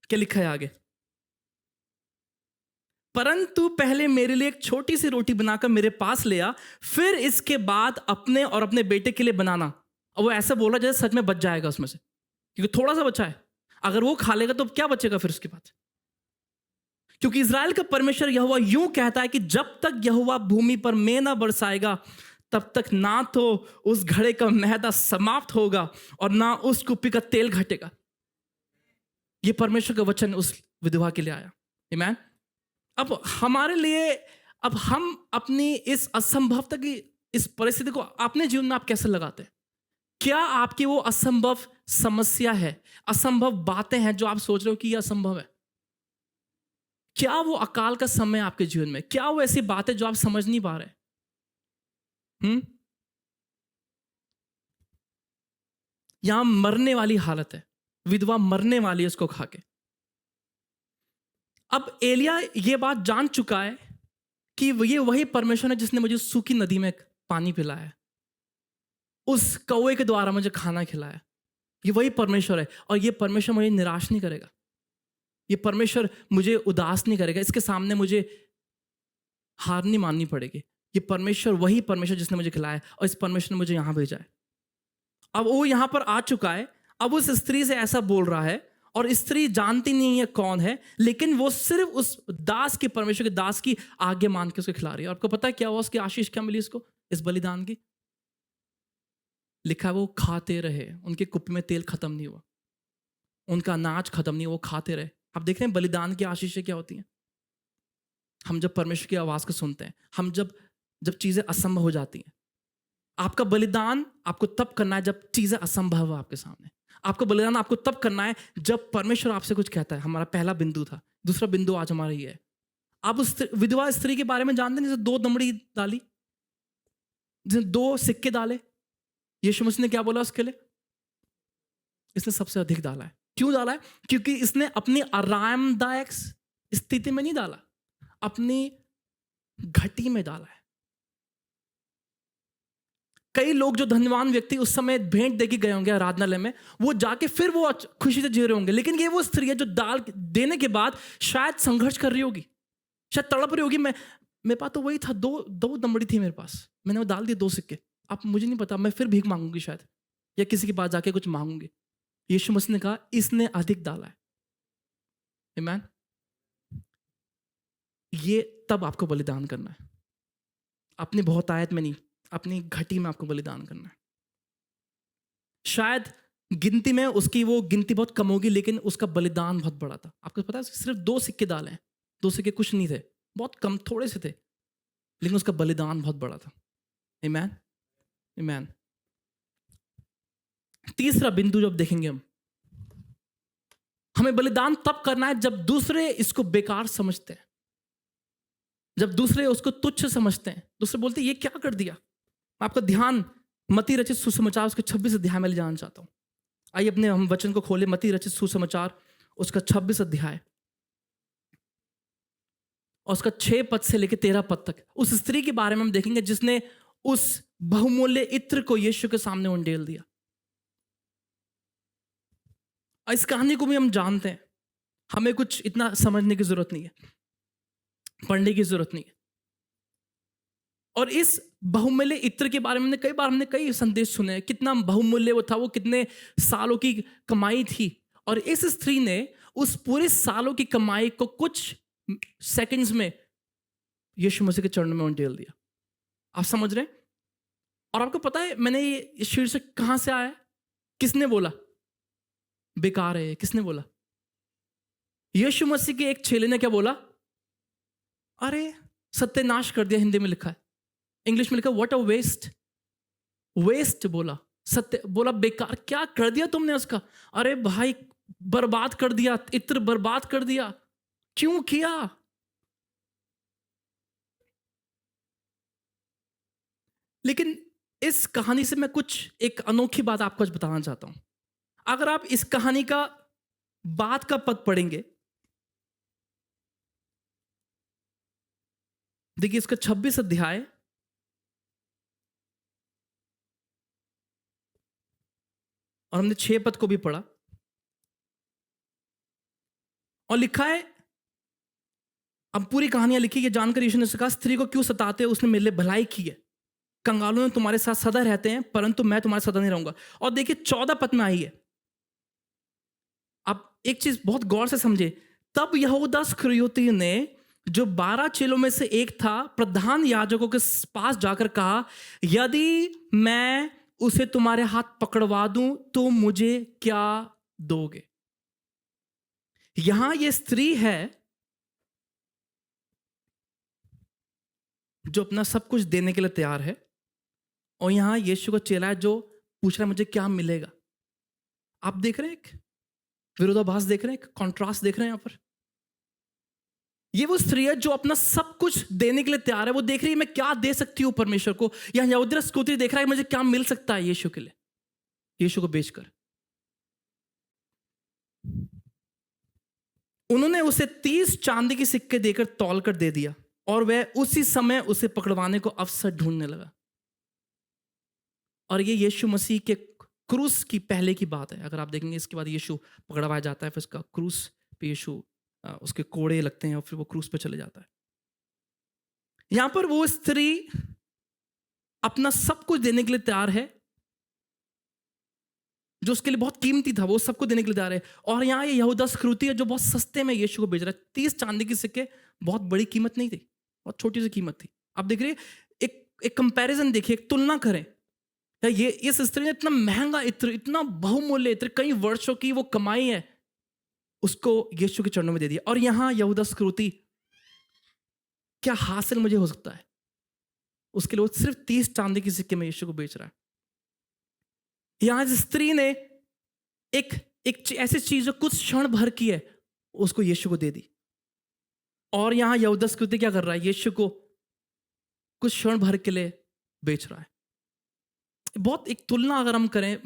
क्या लिखा है आगे, परंतु पहले मेरे लिए एक छोटी सी रोटी बनाकर मेरे पास ले आ, फिर इसके बाद अपने और अपने बेटे के लिए बनाना। और वो ऐसा बोल रहा जैसे सच में बच जाएगा उसमें से, क्योंकि थोड़ा सा बचा है, अगर वो खा लेगा तो क्या बचेगा फिर उसके बाद। क्योंकि इज़राइल का परमेश्वर यहोवा यूं कहता है कि जब तक यहोवा भूमि पर मेंह ना बरसाएगा, तब तक ना तो उस घड़े का मैदा समाप्त होगा और ना उस कुप्पी का तेल घटेगा। ये परमेश्वर का वचन उस विधवा के लिए आया। आमीन। अब हमारे लिए, अब हम अपनी इस असंभवता की इस परिस्थिति को अपने जीवन में आप कैसे लगाते हैं? क्या आपकी वो असंभव समस्या है, असंभव बातें हैं जो आप सोच रहे हो कि ये असंभव है? क्या वो अकाल का समय है आपके जीवन में? क्या वो ऐसी बात है जो आप समझ नहीं पा रहे? यहां मरने वाली हालत है, विधवा मरने वाली है उसको खा के। अब एलिया ये बात जान चुका है कि ये वही परमेश्वर है जिसने मुझे सूखी नदी में पानी पिलाया, उस कौवे के द्वारा मुझे खाना खिलाया। ये वही परमेश्वर है और ये परमेश्वर मुझे निराश नहीं करेगा, ये परमेश्वर मुझे उदास नहीं करेगा, इसके सामने मुझे हार नहीं माननी पड़ेगी। ये परमेश्वर वही परमेश्वर जिसने मुझे खिलाया और इस परमेश्वर ने मुझे यहाँ भेजा है। अब वो यहाँ पर आ चुका है, अब उस स्त्री से ऐसा बोल रहा है और स्त्री जानती नहीं है कौन है, लेकिन वो सिर्फ उस दास की, परमेश्वर के दास की आज्ञा मान के उसको खिला रही है। और आपको पता है क्या हुआ, उसकी आशीष क्या मिली इसको, इस बलिदान की? लिखा है वो खाते रहे, उनके कुप्पी में तेल खत्म नहीं हुआ, उनका अनाज खत्म नहीं हुआ, वो खाते रहे। आप देख रहे हैं बलिदान की आशीषें क्या होती हैं। हम जब परमेश्वर की आवाज को सुनते हैं, हम जब जब चीजें असंभव हो जाती हैं। आपका बलिदान आपको तब करना है जब चीजें असंभव है आपके सामने। आपका बलिदान आपको तब करना है जब परमेश्वर आपसे कुछ कहता है। हमारा पहला बिंदु था। दूसरा बिंदु आज हमारा ये है। आप उस विधवा स्त्री के बारे में जानते हैं, जैसे 2 दमड़ी डाली, जिसने 2 सिक्के डाले। यीशु मसीह ने क्या बोला उसके लिए? इसने सबसे अधिक डाला है। क्यों डाला है? क्योंकि इसने अपनी आरामदायक स्थिति में नहीं डाला, अपनी घटी में डाला है। कई लोग जो धनवान व्यक्ति उस समय भेंट देके गए होंगे आराधनालय में, वो जाके फिर वो खुशी से जी रहे होंगे। लेकिन ये वो स्त्री है जो दाल देने के बाद शायद संघर्ष कर रही होगी, शायद तड़प रही होगी। मेरे पास तो वही था, दो दमड़ी थी मेरे पास, मैंने वो डाल दिए 2 सिक्के। अब मुझे नहीं पता, मैं फिर भीख मांगूंगी शायद, या किसी के पास जाके कुछ मांगूंगी। यीशु मसीह ने कहा इसने अधिक डाला है। आमीन। ये तब आपको बलिदान करना है, अपनी बहुतायत में नहीं, अपनी घटी में आपको बलिदान करना है। शायद गिनती में उसकी वो गिनती बहुत कम होगी, लेकिन उसका बलिदान बहुत बड़ा था। आपको पता है सिर्फ 2 सिक्के डाले हैं, 2 सिक्के कुछ नहीं थे, बहुत कम, थोड़े से थे, लेकिन उसका बलिदान बहुत बड़ा था। आमीन, आमीन। तीसरा बिंदु जब देखेंगे हमें बलिदान तब करना है जब दूसरे इसको बेकार समझते हैं, जब दूसरे उसको तुच्छ समझते हैं। दूसरे बोलते हैं ये क्या कर दिया। आपका ध्यान मत्ती रचित सुसमाचार उसके 26 अध्याय में ले जाना चाहता हूं। आइए अपने हम वचन को खोले, मत्ती रचित सुसमाचार उसका 26 अध्याय और उसका 6 पद से लेकर 13 पद तक। उस स्त्री के बारे में हम देखेंगे जिसने उस बहुमूल्य इत्र को यीशु के सामने उंडेल दिया। इस कहानी को भी हम जानते हैं, हमें कुछ इतना समझने की जरूरत नहीं है, पढ़ने की जरूरत नहीं है। और इस बहुमूल्य इत्र के बारे में कई बार हमने कई संदेश सुने, कितना बहुमूल्य वो था, वो कितने सालों की कमाई थी। और इस स्त्री ने उस पूरे सालों की कमाई को कुछ सेकंड्स में यीशु मसीह के चरणों में उंडेल दिया। आप समझ रहे हैं? और आपको पता है मैंने ये शीर्षक कहां से आया? किसने बोला बेकार है? किसने बोला? यीशु मसीह के एक चेले ने क्या बोला? अरे सत्यानाश कर दिया, हिंदी में लिखा है, इंग्लिश में लिखा व्हाट अ वेस्ट। वेस्ट बोला, सत्य बोला, बेकार क्या कर दिया तुमने उसका। अरे भाई बर्बाद कर दिया, इत्र बर्बाद कर दिया। क्यों किया? लेकिन इस कहानी से मैं कुछ एक अनोखी बात आपको आज बताना चाहता हूं। अगर आप इस कहानी का बाद का पद पढ़ेंगे, देखिए इसका 26 अध्याय और हमने 6 पद को भी पढ़ा और लिखा है, अब पूरी कहानियां लिखी है जानकर यीशु ने कहा स्त्री को क्यों सताते हो, उसने मेरे लिए भलाई की है। कंगालों में तुम्हारे साथ सदा रहते हैं, परंतु मैं तुम्हारे साथ सदा नहीं रहूंगा। और देखिए 14 पद में आई है। आप एक चीज बहुत गौर से समझे। तब यहूदा इस्करियोती ने, जो 12 चेलों में से एक था, प्रधान याजकों के पास जाकर कहा यदि मैं उसे तुम्हारे हाथ पकड़वा दूं तो मुझे क्या दोगे? यहां ये स्त्री है जो अपना सब कुछ देने के लिए तैयार है, और यहां यीशु का चेला है जो पूछ रहा है मुझे क्या मिलेगा। आप देख रहे हैं एक विरोधाभास, देख रहे हैं एक कॉन्ट्रास्ट, देख रहे हैं यहां पर। ये वो स्त्री है जो अपना सब कुछ देने के लिए तैयार है। वो देख रही है मैं क्या दे सकती हूँ परमेश्वर को, या यहूदी स्कूत्री देख रहा है मुझे क्या मिल सकता है यीशु के लिए, यीशु को बेचकर। उन्होंने उसे 30 चांदी के सिक्के देकर तौल कर दे दिया और वह उसी समय उसे पकड़वाने को अवसर ढूंढने लगा। और ये यीशु मसीह के क्रूस की पहले की बात है। अगर आप देखेंगे इसके बाद यीशु पकड़वाया जाता है, फिर उसका क्रूस पे यीशु उसके कोड़े लगते हैं और फिर वो क्रूस पे चले जाता है। यहां पर वो स्त्री अपना सब कुछ देने के लिए तैयार है, जो उसके लिए बहुत कीमती था, वो सबको देने के लिए तैयार है। और यहाँ ये यहूदा स्कूती है जो बहुत सस्ते में यीशु को बेच रहा है। 30 चांदी के सिक्के बहुत बड़ी कीमत नहीं थी, बहुत छोटी सी कीमत थी। आप देख रहे हैं, एक कंपैरिजन देखिए, एक तुलना करें। ये इस स्त्री ने इतना महंगा, इतना बहुमूल्य, इतने कई वर्षों की वो कमाई है, उसको यीशु के चरणों में दे दिया। और यहां यहूदा स्कूती, क्या हासिल मुझे हो सकता है, उसके लिए वो सिर्फ 30 चांदी के सिक्के में यीशु को बेच रहा है। यहां इस स्त्री ने एक ऐसी चीज जो कुछ क्षण भर की है, उसको यीशु को दे दी। और यहां यहूदा स्कूती क्या कर रहा है, यीशु को कुछ क्षण भर के लिए बेच रहा है। बहुत एक तुलना अगर हम करें,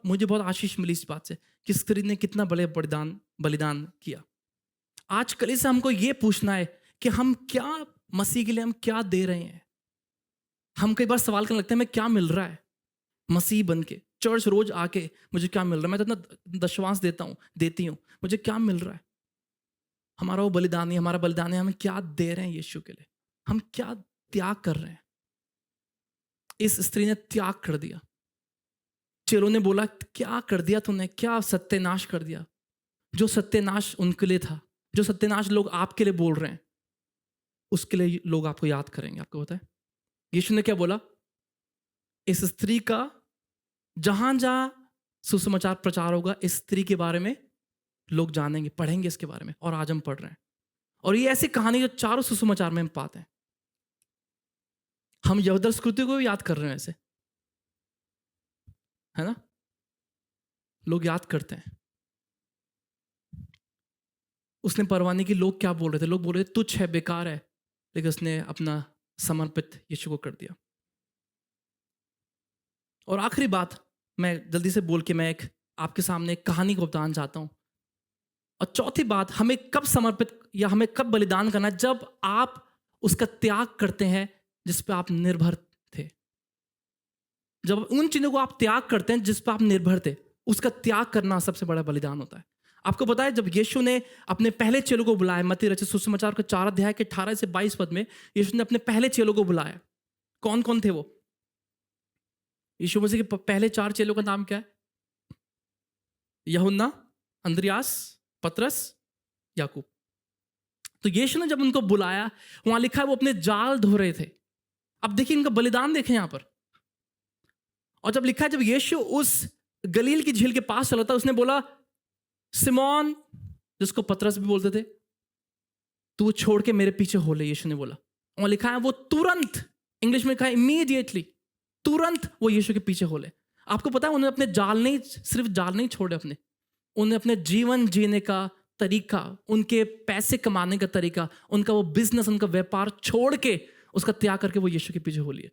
मुझे बहुत आशीष मिली इस बात से कि स्त्री ने कितना बड़े बलिदान किया। आजकल इसे हमको ये पूछना है कि हम क्या मसीह के लिए हम क्या दे रहे हैं। हम कई बार सवाल करने लगते हैं मैं क्या मिल रहा है मसीह बन के, चर्च रोज आके मुझे क्या मिल रहा है, मैं तो इतना दशवांश देती हूँ, मुझे क्या मिल रहा है। हमारा वो बलिदान है, हमारा बलिदान है, हम क्या दे रहे हैं यीशु के लिए, हम क्या त्याग कर रहे हैं। इस स्त्री ने त्याग कर दिया। चेलों ने बोला क्या कर दिया तूने, क्या सत्यानाश कर दिया। जो सत्यानाश उनके लिए था, जो सत्यानाश लोग आपके लिए बोल रहे हैं, उसके लिए लोग आपको याद करेंगे। आपको पता है यीशु ने क्या बोला, इस स्त्री का जहां जहां सुसमाचार प्रचार होगा, इस स्त्री के बारे में लोग जानेंगे, पढ़ेंगे इसके बारे में। और आज हम पढ़ रहे हैं, और ये ऐसी कहानी जो चारों सुसमाचार में हम पाते हैं। हम यहूदा स्कूती को भी याद कर रहे हैं ऐसे, है ना, लोग याद करते हैं। उसने परवाह नहीं कि लोग क्या बोल रहे थे, लोग बोल रहे थे तुच्छ है, बेकार है, लेकिन उसने अपना समर्पित यीशु को कर दिया। और आखिरी बात मैं जल्दी से बोल के मैं आपके सामने एक कहानी को बताना चाहता हूं। और चौथी बात, हमें कब समर्पित या हमें कब बलिदान करना है, जब आप उसका त्याग करते हैं जिस पे आप निर्भर थे। जब उन चीजों को आप त्याग करते हैं जिस पे आप निर्भर थे, उसका त्याग करना सबसे बड़ा बलिदान होता है। आपको पता है जब यीशु ने अपने पहले चेलों को बुलाया, मत्ती रचित सुसमाचार के 4 अध्याय के 18 से 22 पद में यीशु ने अपने पहले चेलों को बुलाया। कौन कौन थे वो? यीशु मसीह के पहले 4 चेलों का नाम क्या है? यूहन्ना, अंद्रियास, पतरस, याकूब। तो यीशु ने जब उनको बुलाया, वहां लिखा है वो अपने जाल धो रहे थे। अब देखिए इनका बलिदान देखें यहां पर। और जब लिखा है जब यीशु उस गलील की झील के पास चला था, उसने बोला सिमोन, जिसको पतरस भी बोलते थे, तू छोड़ के मेरे पीछे हो ले, यीशु ने बोला। और लिखा है वो तुरंत, इंग्लिश में लिखा है इमीडिएटली, तुरंत वो यीशु के पीछे हो ले। आपको पता है उन्होंने अपने सिर्फ जाल नहीं छोड़े, उन्हें अपने जीवन जीने का तरीका, उनके पैसे कमाने का तरीका, उनका वो बिजनेस, उनका व्यापार छोड़ के, उसका त्याग करके वो यीशु के पीछे हो लिए।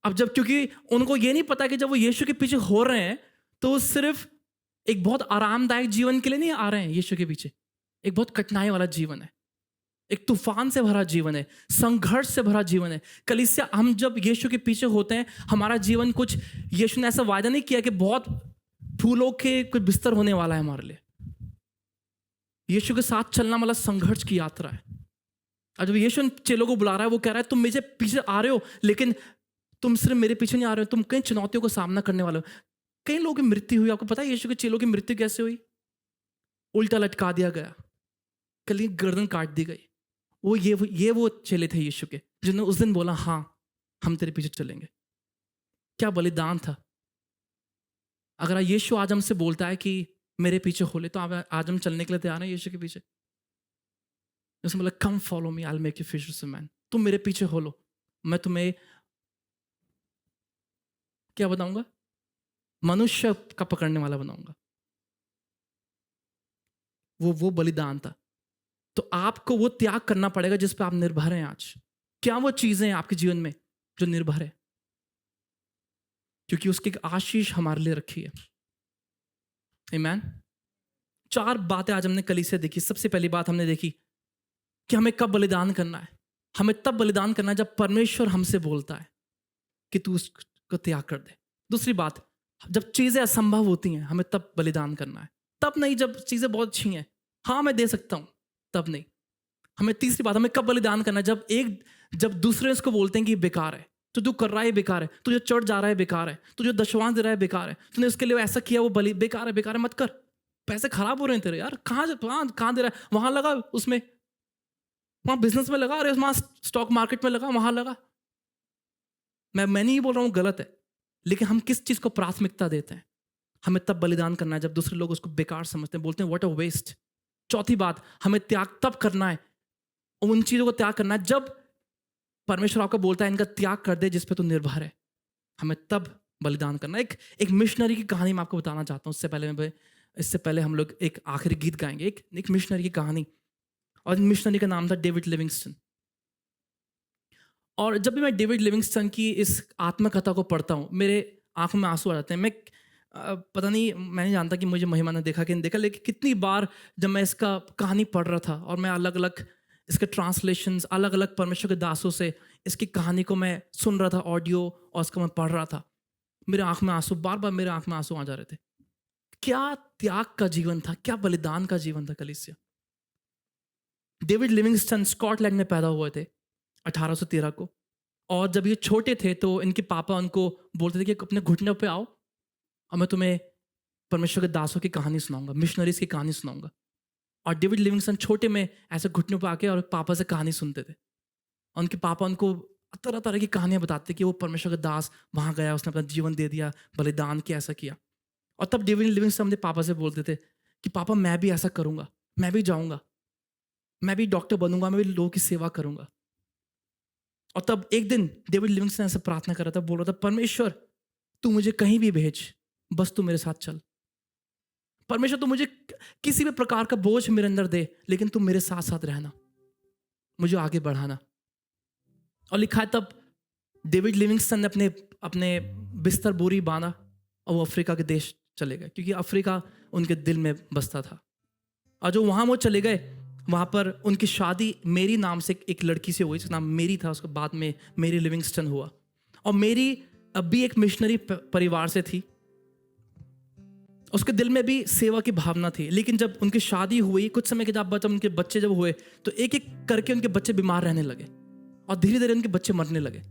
अब जब क्योंकि उनको ये नहीं पता कि जब वो यीशु के पीछे हो रहे हैं तो सिर्फ एक बहुत आरामदायक जीवन के लिए नहीं आ रहे हैं यीशु के पीछे। एक बहुत कठिनाई वाला जीवन है, एक तूफान से भरा जीवन है, संघर्ष से भरा जीवन है। कलीसिया, हम जब यीशु के पीछे होते हैं, हमारा जीवन कुछ, यीशु ने ऐसा वायदा नहीं किया कि बहुत फूलों के कोई बिस्तर होने वाला है हमारे लिए। यीशु के साथ चलना वाला संघर्ष की यात्रा है। और जब यीशु चेलों को बुला रहा है, वो कह रहा है तुम मुझे पीछे आ रहे हो, लेकिन तुम सिर्फ मेरे पीछे नहीं आ रहे हो, तुम कई चुनौतियों का सामना करने वाले हो। कई लोगों की मृत्यु हुई। आपको पता है यीशु के चेलों की मृत्यु कैसे हुई? उल्टा लटका दिया गया, कली गर्दन काट दी गई। वो चेले थे यीशु के, जिन्होंने उस दिन बोला हाँ हम तेरे पीछे चलेंगे। क्या बलिदान था। अगर यीशु आज हमसे बोलता है कि मेरे पीछे हो ले, तो आज हम चलने के लिए तैयार हैं यीशु के पीछे। उसने बोला come follow me, I will make you fishers of man. तुम मेरे पीछे हो लो, मैं तुम्हें क्या बताऊंगा? मनुष्य का पकड़ने वाला बनाऊंगा। वो बलिदान था। तो आपको वो त्याग करना पड़ेगा जिस पे आप निर्भर हैं आज। क्या वो चीजें हैं आपके जीवन में जो निर्भर है? क्योंकि उसकी एक आशीष हमारे लिए रखी है। आमीन। 4 बातें आज हमने कलीसिया देखी। सबसे पहली बात हमने देखी कि हमें कब बलिदान करना है। हमें तब बलिदान करना है जब परमेश्वर हमसे बोलता है कि तू उसको त्याग कर दे। दूसरी बात, जब चीजें असंभव होती हैं हमें तब बलिदान करना है, तब नहीं जब चीजें बहुत अच्छी हैं, हाँ मैं दे सकता हूं, तब नहीं। हमें तीसरी बात, हमें कब बलिदान करना है? जब दूसरे इसको बोलते हैं कि बेकार है, तो तू कर रहा है बेकार है, तू जो चढ़ जा रहा है बेकार है, तू जो दशवांश दे रहा है बेकार है, तूने उसके लिए ऐसा किया वो बलि बेकार है मत कर, पैसे खराब हो रहे हैं तेरे यार, कहाँ दे रहा है, वहां लगा, उसमें वहां बिजनेस में लगा, अरे वहां स्टॉक मार्केट में लगा, वहां लगा। मैं नहीं बोल रहा हूँ गलत है, लेकिन हम किस चीज को प्राथमिकता देते हैं? हमें तब बलिदान करना है जब दूसरे लोग उसको बेकार समझते हैं, बोलते हैं व्हाट अ वेस्ट। चौथी बात, हमें त्याग तब करना है, उन चीजों को त्याग करना है जब परमेश्वर आपको बोलता है इनका त्याग कर दे जिस पे तू निर्भर है। हमें तब बलिदान करना। एक मिशनरी की कहानी मैं आपको बताना चाहता हूँ। इससे पहले हम लोग एक आखिरी गीत गाएंगे, एक मिशनरी की कहानी, और मिशनरी का नाम था डेविड लिविंगस्टन। और जब भी मैं डेविड लिविंगस्टन की इस आत्मकथा को पढ़ता हूँ मेरे आंखों में आंसू आ जाते हैं। मैं पता नहीं, मैं नहीं जानता कि मुझे महिमा ने देखा कि नहीं देखा, लेकिन कितनी बार जब मैं इसका कहानी पढ़ रहा था और मैं अलग अलग इसके ट्रांसलेशंस, अलग अलग परमेश्वर के दासों से इसकी कहानी को मैं सुन रहा था ऑडियो, और उसको मैं पढ़ रहा था, मेरे आंख में आंसू, बार बार मेरे आंख में आंसू आ जा रहे थे। क्या त्याग का जीवन था, क्या बलिदान का जीवन था कलीसिया। डेविड लिविंगस्टन स्कॉटलैंड में पैदा हुए थे 1813 को, और जब ये छोटे थे तो इनके पापा उनको बोलते थे कि अपने घुटनों पे आओ और मैं तुम्हें परमेश्वर के दासों की कहानी सुनाऊंगा, मिशनरीज की कहानी सुनाऊंगा। और डेविड लिविंगस्टन छोटे में ऐसे घुटनों पे आके और पापा से कहानी सुनते थे। और उनके पापा उनको तरह तरह की कहानियां बताते कि वो परमेश्वर का दास वहां गया, उसने अपना जीवन दे दिया, बलिदान किया, ऐसा किया। और तब डेविड लिविंगस्टन अपने पापा से बोलते थे कि पापा मैं भी ऐसा करूंगा, मैं भी जाऊंगा, मैं भी डॉक्टर बनूंगा, मैं भी लोगों की सेवा करूंगा। और तब एक दिन डेविड लिविंगस्टन ऐसे प्रार्थना कर रहा था, बोल रहा था परमेश्वर तू मुझे कहीं भी भेज, बस तू मेरे साथ चल। परमेश्वर तू मुझे किसी भी प्रकार का बोझ मेरे अंदर दे, लेकिन तू मेरे साथ साथ रहना, मुझे आगे बढ़ाना। और लिखा है तब डेविड लिविंगस्टन ने अपने अपने बिस्तर बोरी बांधा और वो अफ्रीका के देश चले गए, क्योंकि अफ्रीका उनके दिल में बसता था। और जो वहाँ वो चले गए, वहाँ पर उनकी शादी मेरी नाम से एक लड़की से हुई, जिसका नाम मेरी था, उसके बाद में मेरी लिविंगस्टन हुआ। और मेरी अब भी एक मिशनरी परिवार से थी, उसके दिल में भी सेवा की भावना थी। लेकिन जब उनकी शादी हुई, कुछ समय के जब उनके बच्चे जब हुए, तो एक एक करके उनके बच्चे बीमार रहने लगे और धीरे धीरे उनके बच्चे मरने लगे।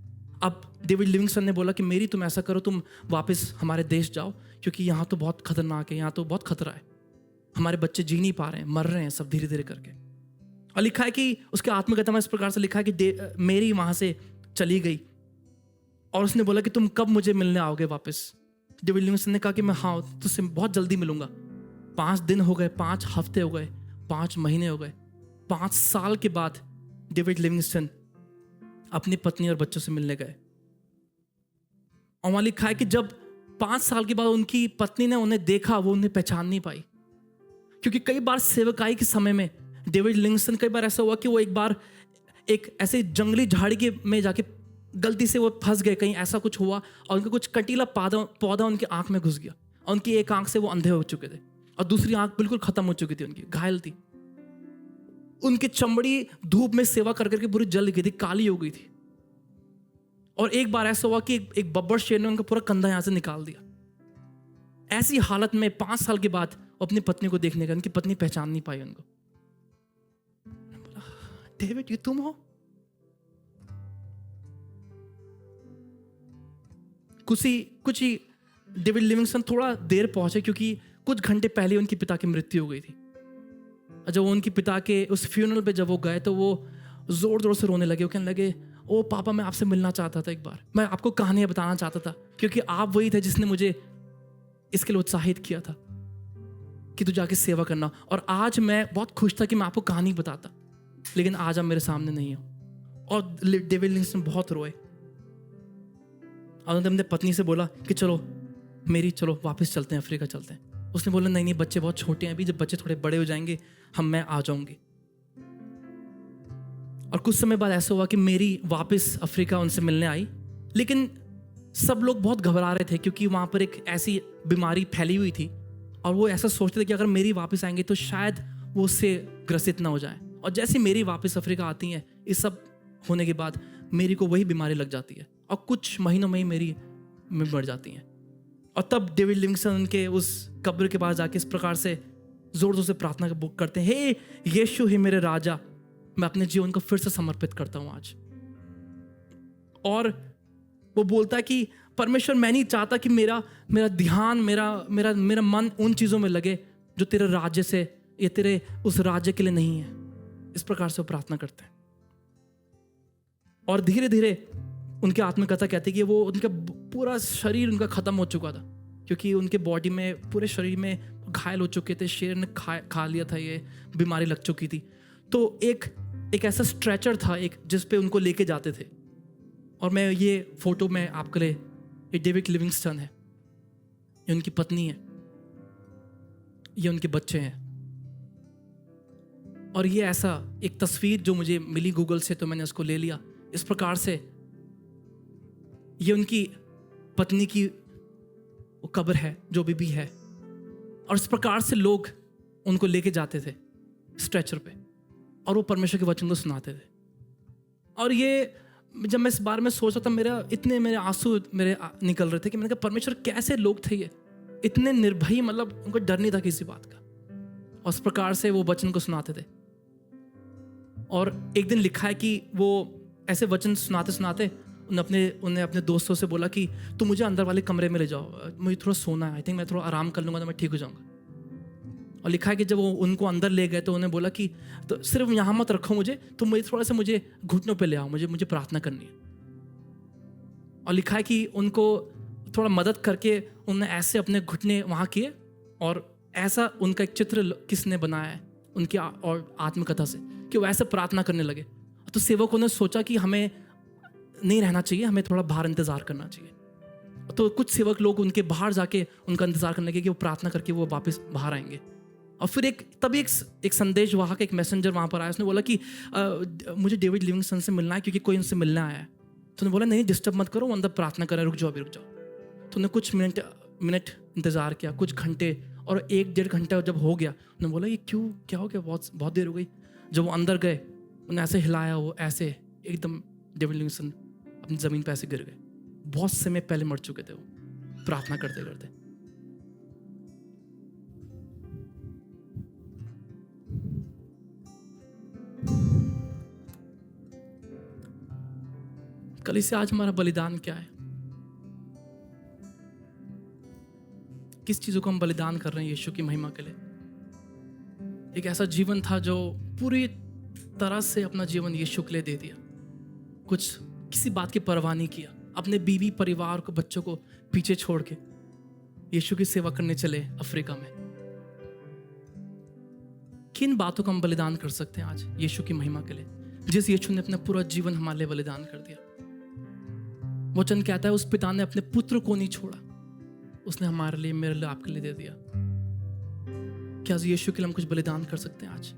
अब डेविड लिविंगस्टन ने बोला कि मेरी तुम ऐसा करो, तुम वापस हमारे देश जाओ, क्योंकि यहाँ तो बहुत खतरनाक है, यहाँ तो बहुत खतरा है, हमारे बच्चे जी नहीं पा रहे हैं, मर रहे हैं सब धीरे धीरे करके। और लिखा है कि उसके आत्मकथा में इस प्रकार से लिखा है कि मेरी वहाँ से चली गई और उसने बोला कि तुम कब मुझे मिलने आओगे वापस। डेविड लिविंगस्टन ने कहा कि मैं हाँ तुझसे बहुत जल्दी मिलूंगा। 5 दिन हो गए, 5 हफ्ते हो गए, 5 महीने हो गए, 5 साल के बाद डेविड लिविंगस्टन अपनी पत्नी और बच्चों से मिलने गए। और वहां लिखा है कि जब 5 साल के बाद उनकी पत्नी ने उन्हें देखा, वो उन्हें पहचान नहीं पाई, क्योंकि कई बार सेवकाई के समय में डेविड लिविंगस्टन, कई बार ऐसा हुआ कि वो एक बार एक ऐसे जंगली झाड़ी के में जाके गलती से वो फंस गए, कहीं ऐसा कुछ हुआ और उनका कुछ कटीला पौधा उनकी आंख में घुस गया और उनकी एक आंख से वो अंधे हो चुके थे और दूसरी आंख बिल्कुल खत्म हो चुकी थी, उनकी घायल थी। उनकी चमड़ी धूप में सेवा कर करके पूरी जल गई थी, काली हो गई थी। और एक बार ऐसा हुआ कि एक बब्बर शेर ने उनका पूरा कंधा यहां से निकाल दिया। ऐसी हालत में 5 साल के बाद अपनी पत्नी को देखने का, उनकी पत्नी पहचान नहीं पाई उनको। डेविड ये तुम हो? कुछ ही डेविड लिविंगस्टन थोड़ा देर पहुंचे, क्योंकि कुछ घंटे पहले उनके पिता की मृत्यु हो गई थी। जब वो उनके पिता के उस फ्यूनरल पे जब वो गए तो वो जोर जोर से रोने लगे। वो कहने लगे, ओ पापा मैं आपसे मिलना चाहता था, एक बार मैं आपको कहानियां बताना चाहता था, क्योंकि आप वही थे जिसने मुझे इसके लिए उत्साहित किया था कि तू जाके सेवा करना। और आज मैं बहुत खुश था कि मैं आपको कहानी बताता, लेकिन आज आप मेरे सामने नहीं हो। और डेविड लिविंगस्टन बहुत रोए और उन्होंने अपने पत्नी से बोला कि चलो वापस चलते हैं, अफ्रीका चलते हैं। उसने बोला नहीं बच्चे बहुत छोटे हैं अभी, जब बच्चे थोड़े बड़े हो जाएंगे मैं आ जाऊंगी। और कुछ समय बाद ऐसा हुआ कि मेरी वापस अफ्रीका उनसे मिलने आई, लेकिन सब लोग बहुत घबरा रहे थे क्योंकि वहाँ पर एक ऐसी बीमारी फैली हुई थी और वो ऐसा सोचते थे कि अगर मेरी वापस आएंगे तो शायद वो उससे ग्रसित ना हो जाए। और जैसे मेरी वापस अफ्रीका आती हैं, इस सब होने के बाद मेरी को वही बीमारी लग जाती है और कुछ महीनों में ही मेरी मर जाती हैं। और तब डेविड लिविंगस्टन उनके उस कब्र के पास जाके इस प्रकार से जोर जोर से प्रार्थना करते हैं, हे यीशु हे मेरे राजा, मैं अपने जीवन को फिर से समर्पित करता हूँ आज। और वो बोलता है कि परमेश्वर, मैं नहीं चाहता कि मेरा ध्यान, मेरा मन उन चीज़ों में लगे जो तेरे राज्य से या तेरे उस राज्य के लिए नहीं है। इस प्रकार से वो प्रार्थना करते हैं। और धीरे धीरे उनके आत्मकथा कहती है कि वो उनका पूरा शरीर उनका खत्म हो चुका था, क्योंकि उनके बॉडी में, पूरे शरीर में घायल हो चुके थे, शेर ने खा लिया था, ये बीमारी लग चुकी थी। तो एक ऐसा स्ट्रेचर था एक, जिस पे उनको लेके जाते थे। और मैं ये फोटो में आपके लिए, ये डेविड लिविंगस्टन है, ये उनकी पत्नी है, ये उनके बच्चे हैं। और ये ऐसा एक तस्वीर जो मुझे मिली गूगल से, तो मैंने उसको ले लिया। इस प्रकार से ये उनकी पत्नी की वो कब्र है जो भी है, और इस प्रकार से लोग उनको लेके जाते थे स्ट्रेचर पे और वो परमेश्वर के वचन को सुनाते थे। और ये जब मैं इस बारे में सोच रहा था, मेरे आंसू निकल रहे थे कि मैंने कहा परमेश्वर कैसे लोग थे ये, इतने निर्भय, मतलब उनको डर नहीं था किसी बात का, और इस प्रकार से वो वचन को सुनाते थे। और एक दिन लिखा है कि वो ऐसे वचन सुनाते सुनाते उन्हें अपने दोस्तों से बोला कि तुम मुझे अंदर वाले कमरे में ले जाओ, मुझे थोड़ा सोना है, आई थिंक मैं थोड़ा आराम कर लूँगा तो मैं ठीक हो जाऊँगा। और लिखा है कि जब वो उनको अंदर ले गए तो उन्हें बोला कि तो सिर्फ यहाँ मत रखो मुझे, तो मुझे घुटनों पे ले आओ, मुझे प्रार्थना करनी है। और लिखा है कि उनको थोड़ा मदद करके उन्होंने ऐसे अपने घुटने वहाँ किए, और ऐसा उनका एक चित्र किसने बनाया है उनकी और आत्मकथा से, कि वो ऐसे प्रार्थना करने लगे। तो सेवकों ने सोचा कि हमें नहीं रहना चाहिए, हमें थोड़ा बाहर इंतजार करना चाहिए। तो कुछ सेवक लोग उनके बाहर जाके उनका इंतजार करने लगे कि वो प्रार्थना करके वो वापस बाहर आएंगे। और फिर तभी एक संदेश वहाँ का एक मैसेंजर वहाँ पर आया, उसने बोला कि मुझे डेविड लिविंगस्टन से मिलना है क्योंकि कोई उनसे मिलने आया है। तो उन्होंने बोला नहीं, डिस्टर्ब मत करो, अंदर प्रार्थना करें, रुक जाओ। तो उन्होंने कुछ मिनट इंतजार किया, कुछ घंटे, और 1-1.5 घंटा जब हो गया, उन्होंने बोला ये क्यों, क्या हो गया, बहुत देर हो गई। जब वो अंदर गए, उन्हें ऐसे हिलाया, वो ऐसे एकदम डेविड लिविंगस्टन अपनी ज़मीन पे ऐसे गिर गए। बहुत समय पहले मर चुके थे वो प्रार्थना करते करते। कल से आज हमारा बलिदान क्या है? किस चीज़ों को हम बलिदान कर रहे हैं यीशु की महिमा के लिए? एक ऐसा जीवन था जो पूरी तरह से अपना जीवन यीशु के लिए दे दिया, कुछ किसी बात की परवाह नहीं किया, अपने बीवी, परिवार को, बच्चों को पीछे छोड़ के यीशु की सेवा करने चले अफ्रीका में। किन बातों का हम बलिदान कर सकते हैं आज यीशु की महिमा के लिए, जिस यीशु ने अपना पूरा जीवन हमारे लिए बलिदान कर दिया? वचन कहता है उस पिता ने अपने पुत्र को नहीं छोड़ा, उसने हमारे लिए, मेरे लिए, आपके लिए दे दिया। क्या यीशु के लिए हम कुछ बलिदान कर सकते हैं आज?